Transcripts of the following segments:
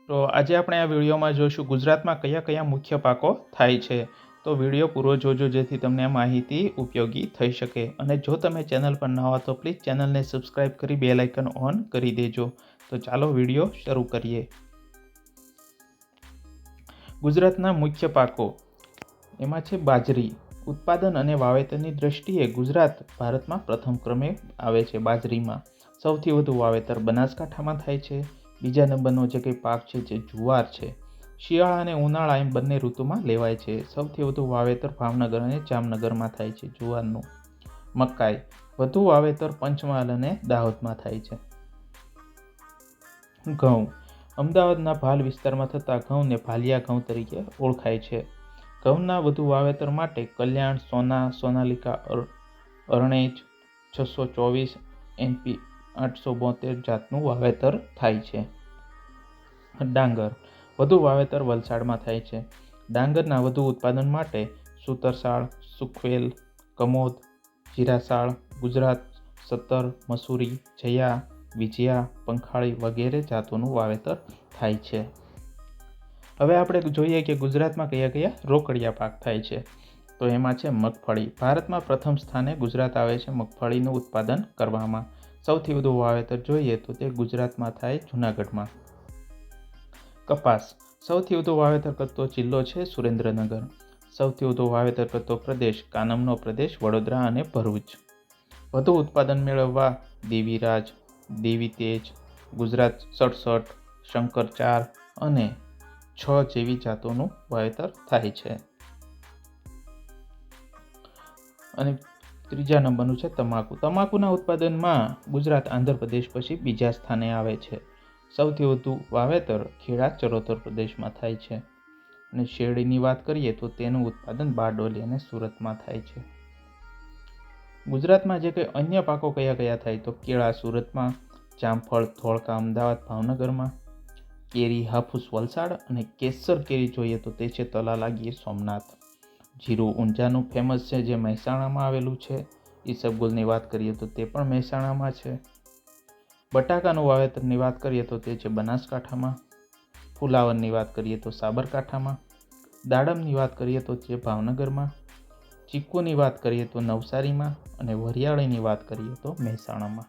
તો આજે આપણે આ વિડીયોમાં જોઈશું ગુજરાતમાં કયા કયા મુખ્ય પાકો થાય છે. તો વિડીયો પૂરો જોજો જેથી તમને આ માહિતી ઉપયોગી થઈ શકે. અને જો તમે ચેનલ પર નવા હો તો પ્લીઝ ચેનલને સબસ્ક્રાઈબ કરી બેલ આઇકન ઓન કરી દેજો. તો ચાલો વિડીયો શરૂ કરીએ. ગુજરાતના મુખ્ય પાકો એમાં છે બાજરી. ઉત્પાદન અને વાવેતરની દ્રષ્ટિએ ગુજરાત ભારતમાં પ્રથમ ક્રમે આવે છે. બાજરીમાં સૌથી વધુ વાવેતર બનાસકાંઠામાં થાય છે. બીજા નંબરનો જે કંઈ પાક છે જે જુવાર છે. શિયાળા અને ઉનાળા એમ બંને ઋતુમાં લેવાય છે. સૌથી વધુ વાવેતર ભાવનગર અને જામનગરમાં થાય છે જુવારનું. મકાઈ વધુ વાવેતર પંચમહાલ અને દાહોદમાં થાય છે. ઘઉં અમદાવાદના ભાલ વિસ્તારમાં થતા ઘઉંને ભાલિયા ઘઉં તરીકે ઓળખાય છે. ઘઉંના વધુ વાવેતર માટે કલ્યાણ, સોના, સોનાલિકા, અરણેજ 624, NP 872 જાતનું વાવેતર થાય છે. ડાંગર વધુ વાવેતર વલસાડમાં થાય છે. ડાંગરના વધુ ઉત્પાદન માટે સુતરસાળ, સુખવેલ, કમોદ, જીરાસાળ, ગુજરાત 17, મસૂરી, જયા, વિજયા, પંખાળી વગેરે જાતોનું વાવેતર થાય છે. હવે આપણે જોઈએ કે ગુજરાતમાં કયા કયા રોકડિયા પાક થાય છે. તો એમાં છે મગફળી. ભારતમાં પ્રથમ સ્થાને ગુજરાત આવે છે મગફળીનું ઉત્પાદન કરવામાં. સૌથી વધુ વાવેતર જોઈએ તો તે ગુજરાતમાં થાય જૂનાગઢમાં. કપાસ સૌથી વધુ વાવેતર કરતો જિલ્લો છે સુરેન્દ્રનગર. સૌથી વધુ વાવેતર કરતો પ્રદેશ કાનમનો પ્રદેશ વડોદરા અને ભરૂચ. વધુ ઉત્પાદન મેળવવા દેવીરાજ, દેવીતેજ, ગુજરાત 67, શંકર 4 અને 6 જેવી જાતોનું વાવેતર થાય છે. અને ત્રીજા નંબરનું છે તમાકુ. તમાકુના ઉત્પાદનમાં ગુજરાત આંધ્રપ્રદેશ પછી બીજા સ્થાને આવે છે. સૌથી વધુ વાવેતર ખેડા ચરોતર પ્રદેશમાં થાય છે. અને શેરડીની વાત કરીએ તો તેનું ઉત્પાદન બારડોલી અને સુરતમાં થાય છે. ગુજરાતમાં જે કંઈ અન્ય પાકો કયા કયા થાય તો કેળા સુરતમાં, જામફળ ધોળકા અમદાવાદ ભાવનગરમાં, કેરી હાફૂસ વલસાડ અને કેસર કેરી જોઈએ તો તે છે તલાલા ગીર સોમનાથ. જીરું ઊંઝાનું ફેમસ છે જે મહેસાણામાં આવેલું છે. ઈસબગુલની વાત કરીએ તો તે પણ મહેસાણામાં છે. બટાકાનું વાવેતરની વાત કરીએ તો તે છે બનાસકાંઠામાં. ફુલાવરની વાત કરીએ તો સાબરકાંઠામાં. દાડમની વાત કરીએ તો તે ભાવનગરમાં. ચીકુની વાત કરીએ તો નવસારીમાં અને વરિયાળીની વાત કરીએ તો મહેસાણામાં.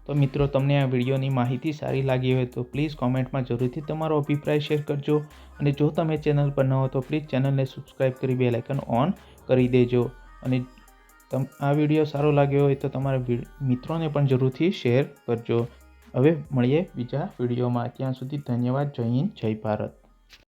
તો મિત્રો તમને આ વિડીયોની માહિતી સારી લાગી હોય તો પ્લીઝ કોમેન્ટમાં જરૂરથી તમારો અભિપ્રાય શેર કરજો. અને જો તમે ચેનલ પર ન હો તો પ્લીઝ ચેનલને સબસ્ક્રાઈબ કરી બેલ આઇકન ઓન કરી દેજો. અને આ વિડીયો સારો લાગ્યો હોય તો તમારા મિત્રોને પણ જરૂરથી શેર કરજો. હવે મળીએ બીજા વિડીયોમાં. ત્યાં સુધી ધન્યવાદ. જય હિન્દ, જય ભારત.